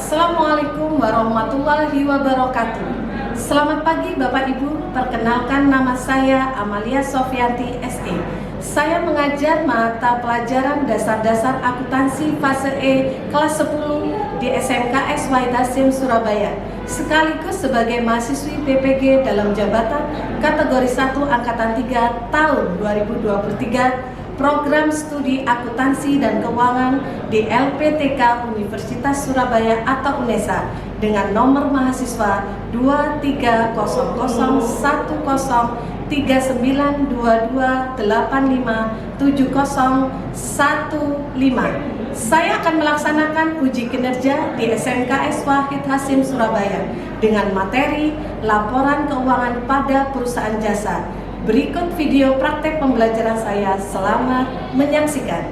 Assalamualaikum warahmatullahi wabarakatuh. Selamat pagi Bapak Ibu, perkenalkan nama saya Amalia Sofianti SE. Saya mengajar mata pelajaran dasar-dasar akuntansi fase E kelas 10 di SMKS Wahid Hasyim Surabaya, sekaligus sebagai mahasiswi BPG dalam jabatan kategori 1 angkatan 3 tahun 2023 program studi akuntansi dan keuangan di LPTK Universitas Surabaya atau UNESA dengan nomor mahasiswa 2301103922857015. Saya akan melaksanakan uji kinerja di SMKS Wahid Hasyim Surabaya dengan materi laporan keuangan pada perusahaan jasa. Berikut video praktek pembelajaran saya, selamat menyaksikan.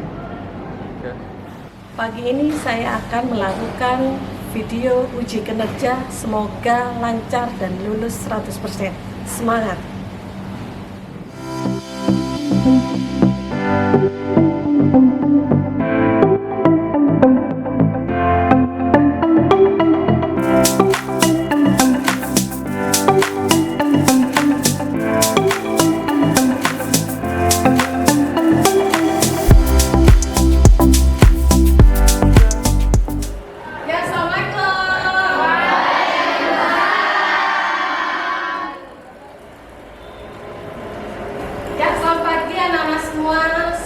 Pagi ini saya akan melakukan video uji kinerja, semoga lancar dan lulus 100%. Semangat!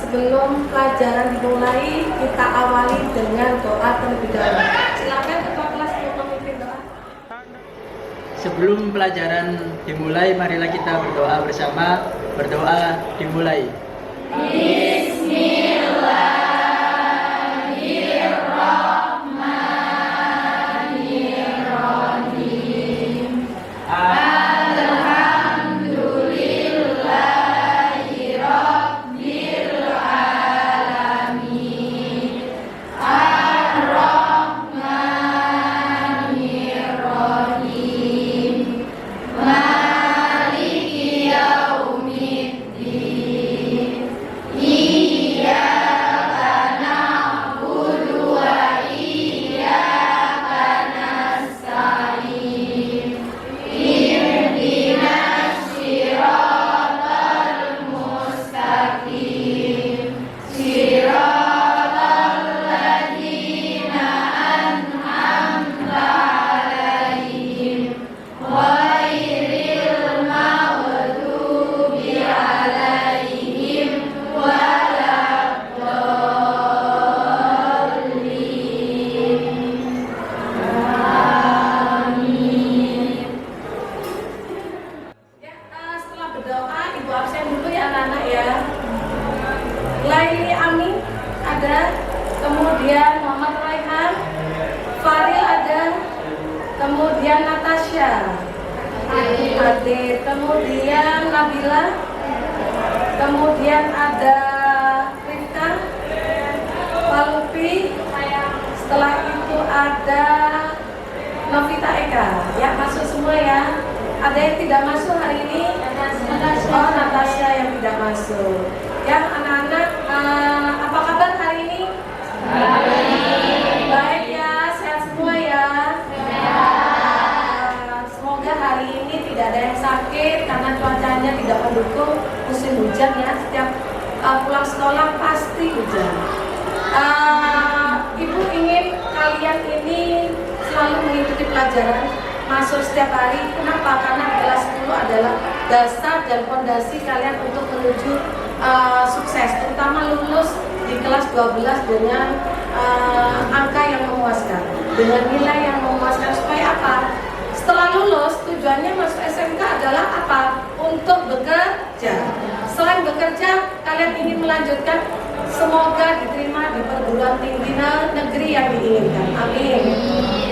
Sebelum pelajaran dimulai, kita awali dengan doa terlebih dahulu. Silakan ketua kelas untuk memimpin doa. Sebelum pelajaran dimulai, marilah kita berdoa bersama. Berdoa dimulai. Laili Amin ada, kemudian Muhammad Raihan, Faril ada, kemudian Natasha, Ade, kemudian Nabila, kemudian ada Rifka, Palupi, setelah itu ada Novita Eka, ya masuk semua ya. Ada yang tidak masuk hari ini? Oh, Natasha yang tidak masuk. Ya anak-anak, apa kabar hari ini? Baik ya, sehat semua ya. Semoga hari ini tidak ada yang sakit karena cuacanya tidak mendukung musim hujan ya. Setiap pulang sekolah pasti hujan. Ibu ingin kalian ini selalu mengikuti pelajaran, masuk setiap hari. Kenapa? Karena kelas 10 adalah dasar dan fondasi kalian untuk menuju sukses, terutama lulus di kelas 12 dengan angka yang memuaskan, dengan nilai yang memuaskan. Supaya apa? Setelah lulus, tujuannya masuk SMK adalah apa? Untuk bekerja. Selain bekerja, kalian ingin melanjutkan, semoga diterima di perguruan tinggi negeri yang diinginkan. Amin.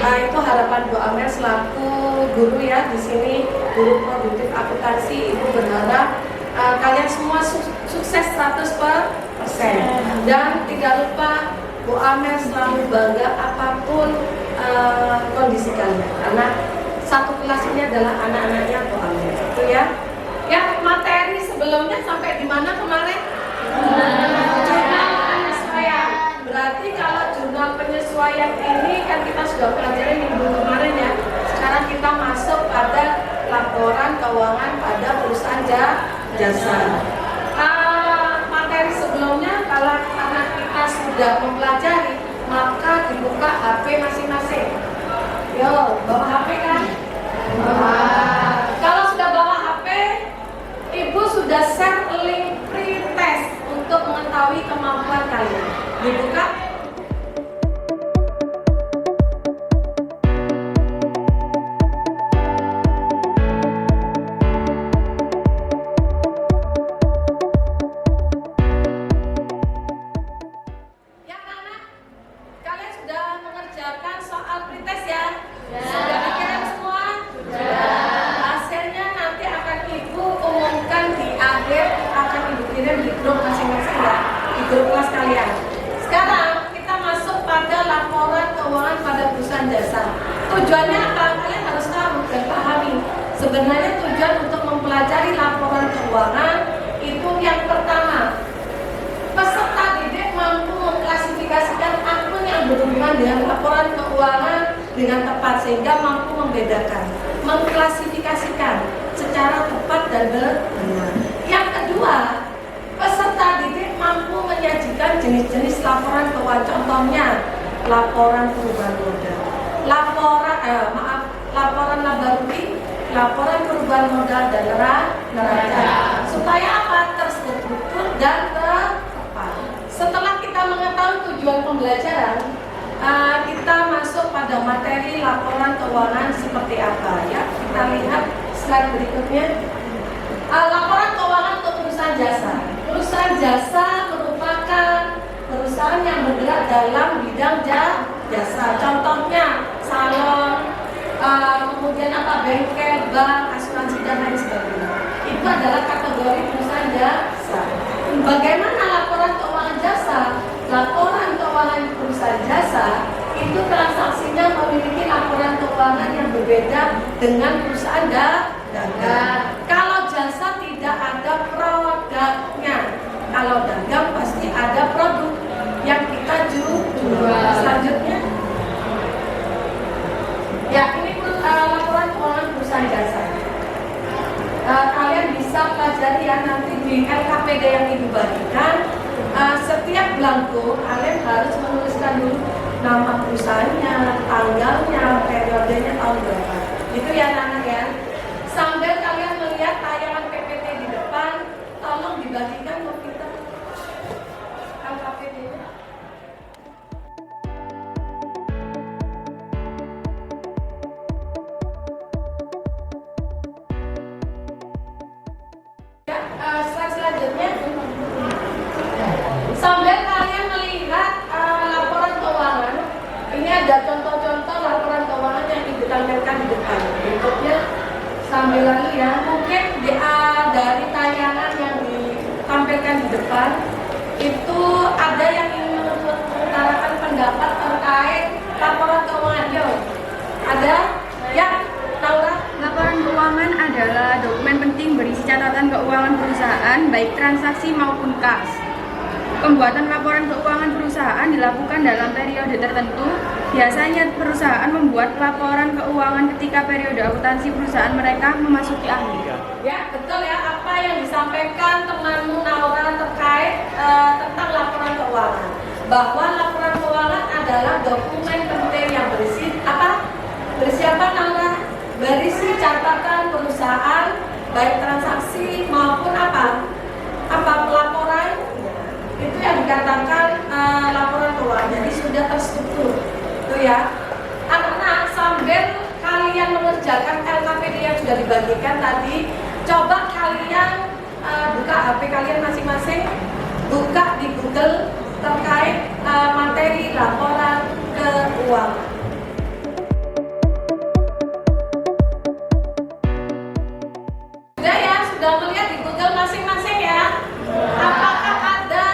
Itu harapan Bu Amel selaku guru ya di sini, guru produktif akuntansi. Ibu berharap kalian semua sukses 100%. Dan tidak lupa Bu Amel selalu bangga apapun kondisi kalian, karena satu kelas ini adalah anak-anaknya Bu Amel. Itu ya. Ya, materi sebelumnya sampai di mana kemarin? Jurnal penyesuaian. Berarti kalau jurnal penyesuaian ini ini kan kita sudah pelajari minggu kemarin ya. Sekarang kita masuk pada laporan keuangan pada perusahaan jasa. Materi sebelumnya kalau karena kita sudah mempelajari, maka dibuka HP masing-masing. Yo, bawa HP kan? Kalau sudah bawa HP, Ibu sudah share link free test untuk mengetahui kemampuan kalian. Dibuka. Ya, anak, kalian sudah mengerjakan soal pretest ya? Sudah dikirim semua? Hasilnya nanti akan Ibu umumkan di akhir, akan Ibu kirim di grup masing-masing ya, di grup kelas kalian. Sekarang kita masuk pada laporan keuangan pada perusahaan jasa. Tujuannya apa? Kalian harus tahu dan pahami. Sebenarnya tujuan untuk mempelajari laporan keuangan itu yang pertama, peserta didik mampu mengklasifikasikan akun yang berhubungan dengan laporan keuangan dengan tepat sehingga mampu membedakan, mengklasifikasikan secara tepat dan benar. Yang kedua, peserta didik mampu menyajikan jenis-jenis laporan keuangan, contohnya laporan perubahan modal, laporan laba rugi, laporan perubahan modal dan neraca, supaya apa? Terstruktur dan tepat. Setelah kita mengetahui tujuan pembelajaran, kita masuk pada materi laporan keuangan seperti apa ya. Kita lihat slide berikutnya. Laporan keuangan untuk perusahaan jasa. Perusahaan jasa merupakan perusahaan yang bergerak dalam bidang jasa. Contohnya salon, kemudian bengkel, bank, asuransi dan lain sebagainya. Itu adalah kategori perusahaan jasa. Bagaimana laporan keuangan jasa? Laporan keuangan perusahaan jasa itu transaksinya memiliki laporan keuangan yang berbeda dengan perusahaan dagang. Kalau jasa tidak ada produknya. Kalau dagang pasti ada produk yang kita jual. Selanjutnya, ya ini laporan keuangan perusahaan jasa. Kalian bisa pelajari ya nanti di LKPD yang Ibu bagikan. Setiap belangko kalian harus menuliskan dulu nama perusahaannya, tanggalnya, periodenya tahun berapa. Itu ya anak-anak ya. Sambil kalian melihat tayangan PPT di depan, tolong dibagikan ke kita LKPD-nya. Ya, slide selanjutnya. Sambil kalian melihat laporan keuangan, ini ada contoh-contoh laporan keuangan yang Ibu tampilkan di depan. Berikutnya sambil lalu ya, mungkin dari tayangan yang ditampilkan di depan itu ada yang ingin mengutarakan pendapat terkait laporan keuangan. Yo, ada? Ya, Laura. Laporan keuangan adalah dokumen penting berisi catatan keuangan perusahaan, baik transaksi maupun kas. Pembuatan laporan keuangan perusahaan dilakukan dalam periode tertentu. Biasanya perusahaan membuat laporan keuangan ketika periode akuntansi perusahaan mereka memasuki akhir. Ya, betul ya apa yang disampaikan temanmu Naura terkait tentang laporan keuangan. Bahwa laporan keuangan adalah dokumen penting yang berisi apa? Berisi apa Naura? Berisi catatan perusahaan, baik transaksi maupun apa pelaporan. Itu yang dikatakan laporan keuangan. Jadi sudah terstruktur. Itu ya. Anak-anak sambil kalian mengerjakan LKPD yang sudah dibagikan tadi, coba kalian buka HP kalian masing-masing, buka di Google terkait materi laporan keuangan. Sudah melihat di Google masing-masing ya. Apakah ada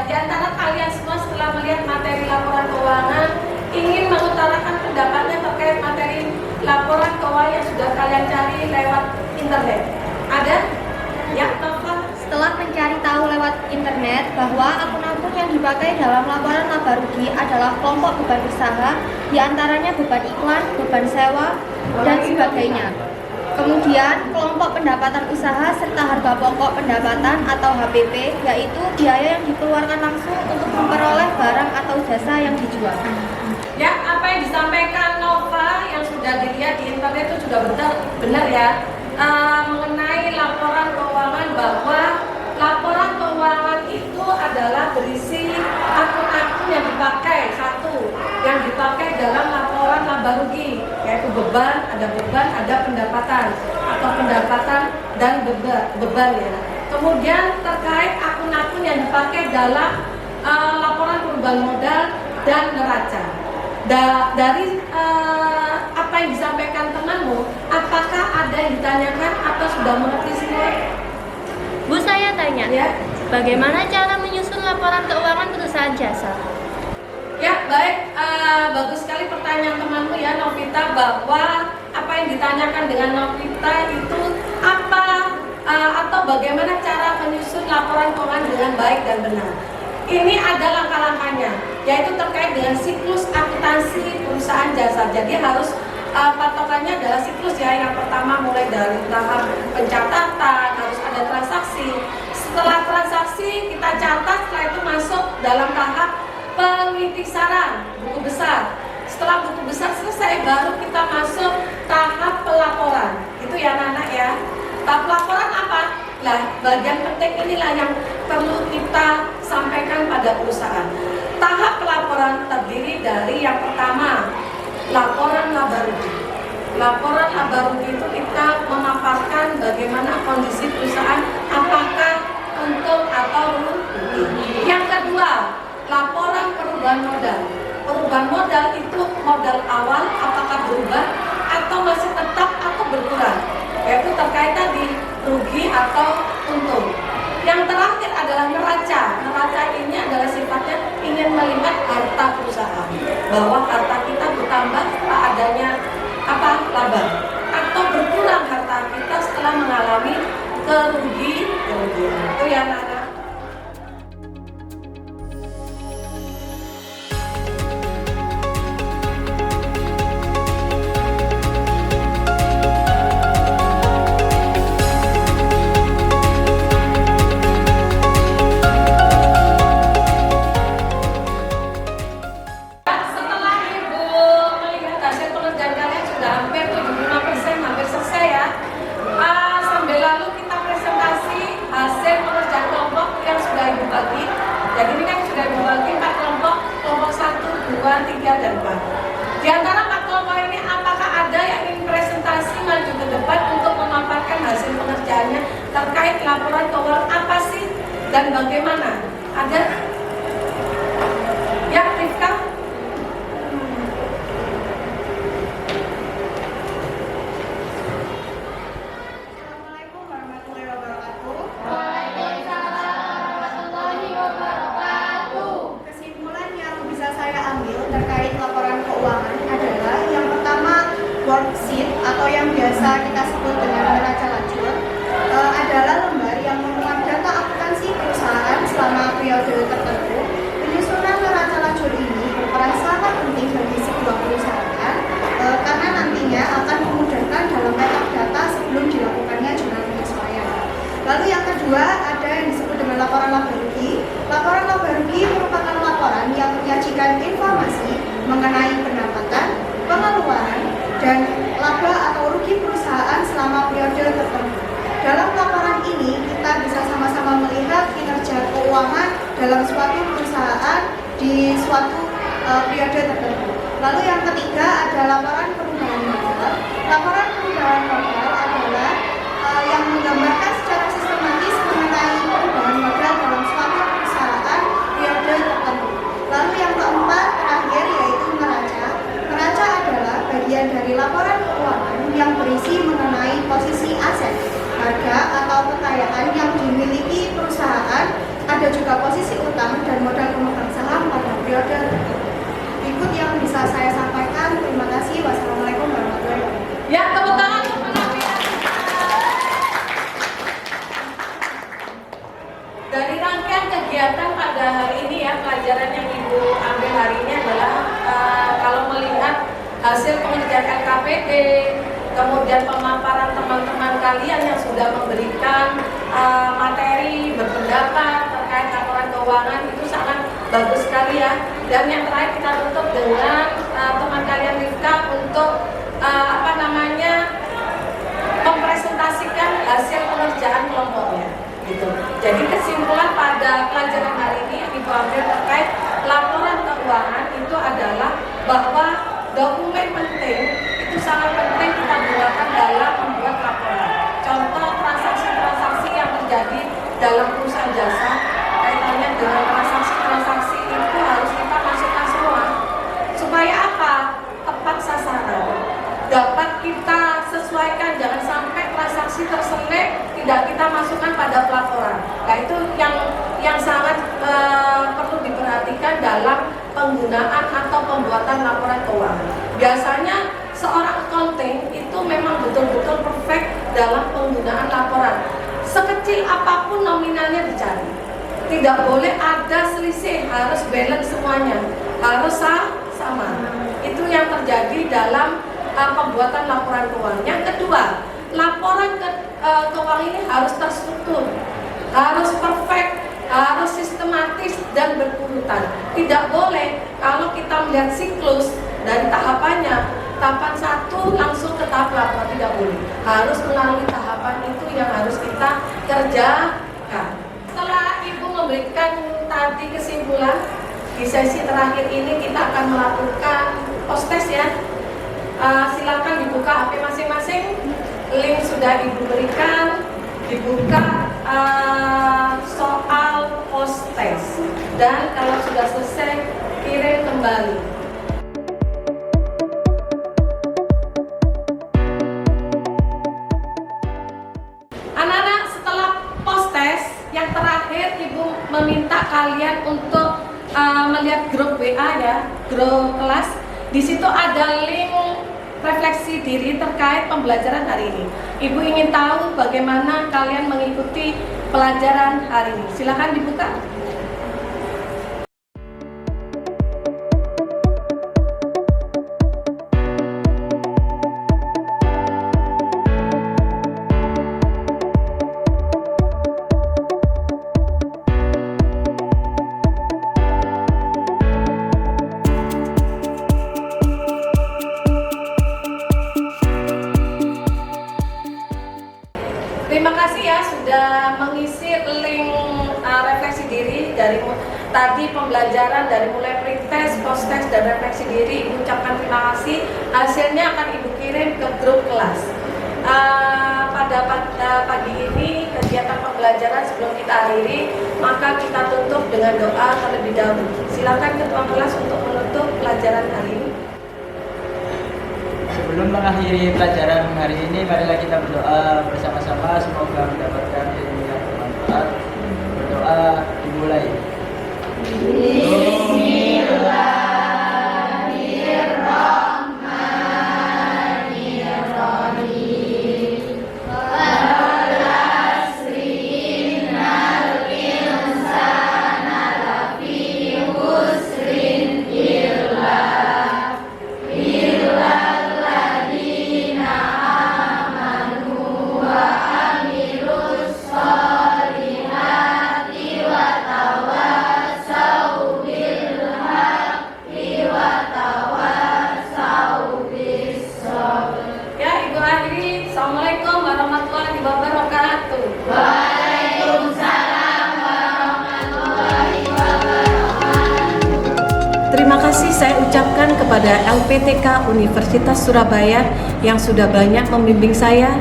di antara kalian semua setelah melihat materi laporan keuangan ingin mengutarakan pendapatnya terkait materi laporan keuangan yang sudah kalian cari lewat internet? Ada? Ya, Nova? Setelah mencari tahu lewat internet bahwa akun-akun yang dipakai dalam laporan laba rugi adalah kelompok beban usaha, diantaranya beban iklan, beban sewa, dan sebagainya. Kemudian, kelompok pendapatan usaha serta harga pokok pendapatan atau HPP, yaitu biaya yang dikeluarkan langsung untuk memperoleh barang atau jasa yang dijual. Ya, apa yang disampaikan Nova yang sudah dilihat di internet itu juga benar ya, mengenai laporan keuangan, bahwa laporan keuangan itu adalah berisi akun-akun yang dipakai, yang dipakai dalam laporan laba rugi, yaitu beban, ada pendapatan atau pendapatan dan beban ya. Kemudian terkait akun-akun yang dipakai dalam laporan perubahan modal dan neraca. Dari apa yang disampaikan temanmu, apakah ada yang ditanyakan atau sudah mengerti semua? Bu, saya tanya, Ya. bagaimana cara menyusun laporan keuangan perusahaan jasa? Ya, baik, bagus sekali pertanyaan temanmu ya Novita, bahwa apa yang ditanyakan dengan Novita itu apa atau bagaimana cara menyusun laporan keuangan dengan baik dan benar. Ini ada langkah-langkahnya, yaitu terkait dengan siklus akuntansi perusahaan jasa. Jadi harus patokannya adalah siklus ya. Yang pertama mulai dari tahap pencatatan, harus ada transaksi. Setelah transaksi kita catat, setelah itu masuk dalam tahap pengiktisaran buku besar. Setelah buku besar selesai, baru kita masuk tahap pelaporan. Itu ya anak-anak ya. Tahap pelaporan apa? Nah, bagian penting inilah yang perlu kita sampaikan pada perusahaan. Tahap pelaporan terdiri dari yang pertama, laporan laba rugi. Laporan laba rugi itu kita memaparkan bagaimana kondisi perusahaan, apakah untung atau rugi. Yang kedua, laporan perubahan modal. Perubahan modal itu modal awal apakah berubah atau masih tetap atau berkurang, yaitu terkait tadi rugi atau untung. Yang terakhir adalah neraca. Neraca ini adalah sifatnya ingin melihat harta perusahaan, bahwa harta kita bertambah setelah adanya laba, atau berkurang harta kita setelah mengalami kerugian. Itu ya anak-anak. Setelah Ibu melihat hasil pengerjaan kalian sudah hampir 75%, hampir selesai ya. Sambil lalu kita presentasi hasil pengerjaan kelompok yang sudah Ibu bagi. Jadi ini kan sudah Ibu bagi 4 kelompok, kelompok 1, 2, 3, dan 4. Di antara 4 kelompok ini, apakah ada yang ingin presentasi maju ke depan untuk memaparkan hasil pengerjaannya terkait laporan keuangan apa sih dan bagaimana? Ada? Ya, Rifka? Assalamualaikum warahmatullahi wabarakatuh. Kesimpulan yang bisa saya ambil terkait laporan keuangan adalah yang pertama, worksheet atau yang biasa kita sebut dengan neraca lacur adalah lembar yang memuat data akuntansi perusahaan selama periode tertentu. Penyusunan neraca lacur ini berperan sangat penting bagi sebuah perusahaan karena nantinya akan memudahkan dalam letak data sebelum dilakukannya jurnal penyesuaian. Lalu yang kedua ada yang disebut dengan laporan laba rugi. Laporan laba rugi merupakan laporan yang menyajikan informasi mengenai pendapatan, pengeluaran, dan laba atau rugi perusahaan selama periode tertentu. Dalam laporan ini kita bisa sama-sama melihat kinerja keuangan dalam suatu perusahaan di suatu periode tertentu. Lalu yang ketiga ada laporan perubahan modal. Laporan perubahan modal adalah yang menggambarkan secara sistematis mengenai perubahan modal dalam suatu perusahaan periode tertentu. Lalu yang keempat terakhir yaitu neraca. Neraca adalah bagian dari laporan keuangan yang berisi mengenai posisi aset, harga atau kekayaan yang dimiliki perusahaan, ada juga posisi utang dan modal pemegang saham pada periode tertentu. Ikut yang bisa saya sampaikan. Terima kasih. Wassalamualaikum warahmatullahi wabarakatuh. Ya, tepuk tangan untuk Novita. Dari rangkaian kegiatan pada hari ini ya, dan pemaparan teman-teman kalian yang sudah memberikan materi, berpendapat terkait laporan keuangan itu sangat bagus sekali ya. Dan yang terakhir kita tutup dengan teman kalian Rifka untuk mempresentasikan hasil pengerjaan kelompoknya gitu. Jadi kesimpulan pada pelajaran hari ini yang Ibu ambil terkait laporan keuangan itu adalah bahwa dokumen penting itu sangat penting kita gunakan dalam membuat laporan. Contoh transaksi-transaksi yang terjadi dalam perusahaan jasa kaitannya dengan transaksi-transaksi itu harus kita masukkan semua supaya apa? Tepat sasaran, dapat kita sesuaikan, jangan sampai transaksi terselek tidak kita masukkan pada pelaporan. Nah itu yang sangat perlu diperhatikan dalam penggunaan atau pembuatan laporan keuangan. Biasanya seorang accounting itu memang betul-betul perfect dalam penggunaan laporan. Sekecil apapun nominalnya dicari, tidak boleh ada selisih, harus balance semuanya, harus sama. Itu yang terjadi dalam pembuatan laporan keuangan. Yang kedua, laporan keuangan ini harus terstruktur, harus perfect, harus sistematis dan berurutan. Tidak boleh kalau kita melihat siklus dari tahapannya, tahapan 1 langsung ke tahap laporan, tidak boleh. Harus melalui tahapan itu yang harus kita kerjakan. Setelah Ibu memberikan tadi kesimpulan, di sesi terakhir ini kita akan melakukan post test ya. Silakan dibuka HP masing-masing. Link sudah Ibu berikan. Dibuka soal post test. Dan kalau sudah selesai, kirim kembali. Anak-anak, setelah post test, yang terakhir Ibu meminta kalian untuk melihat grup WA ya, grup kelas. Di situ ada link refleksi diri terkait pembelajaran hari ini. Ibu ingin tahu bagaimana kalian mengikuti pelajaran hari ini. Silakan dibuka. Terima kasih ya sudah mengisi link refleksi diri dari tadi pembelajaran dari mulai pretest, post test dan refleksi diri. Ibu ucapkan terima kasih. Hasilnya akan Ibu kirim ke grup kelas. Pada pagi ini kegiatan pembelajaran sebelum kita akhiri, maka kita tutup dengan doa terlebih dahulu. Silakan ketua kelas untuk menutup pelajaran hari ini. Sebelum mengakhiri pelajaran hari ini, marilah kita berdoa bersama-sama, semoga mendapatkan ilmu yang bermanfaat. Berdoa dimulai. Assalamualaikum warahmatullahi wabarakatuh. Terima kasih saya ucapkan kepada LPTK Universitas Surabaya yang sudah banyak membimbing saya,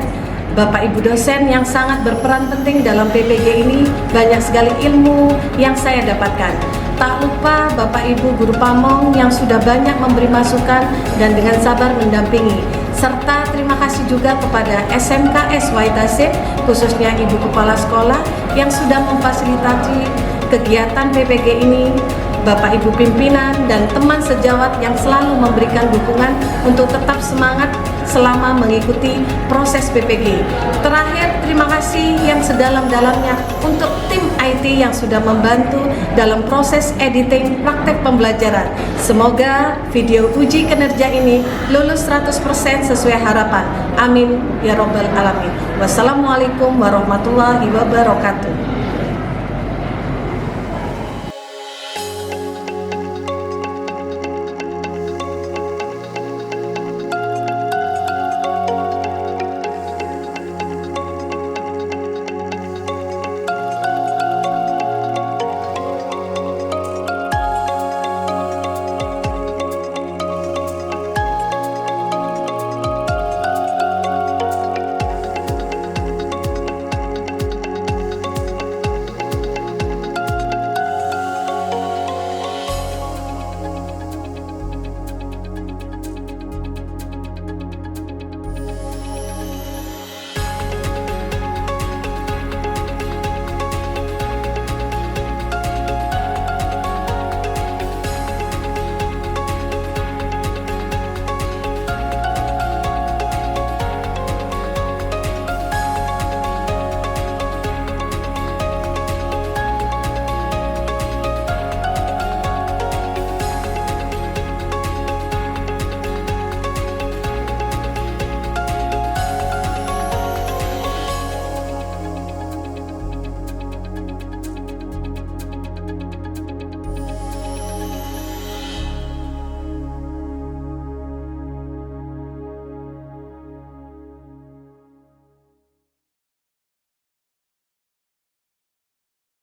Bapak Ibu dosen yang sangat berperan penting dalam PPG ini, banyak sekali ilmu yang saya dapatkan. Tak lupa Bapak Ibu Guru Pamong yang sudah banyak memberi masukan dan dengan sabar mendampingi. Serta terima kasih juga kepada SMKS Waitasip, khususnya Ibu Kepala Sekolah yang sudah memfasilitasi kegiatan PPG ini, Bapak Ibu pimpinan dan teman sejawat yang selalu memberikan dukungan untuk tetap semangat selama mengikuti proses PPG. Terakhir, terima kasih yang sedalam-dalamnya untuk tim IT yang sudah membantu dalam proses editing praktek pembelajaran. Semoga video uji kinerja ini lulus 100% sesuai harapan. Amin ya robbal alamin. Wassalamualaikum warahmatullahi wabarakatuh.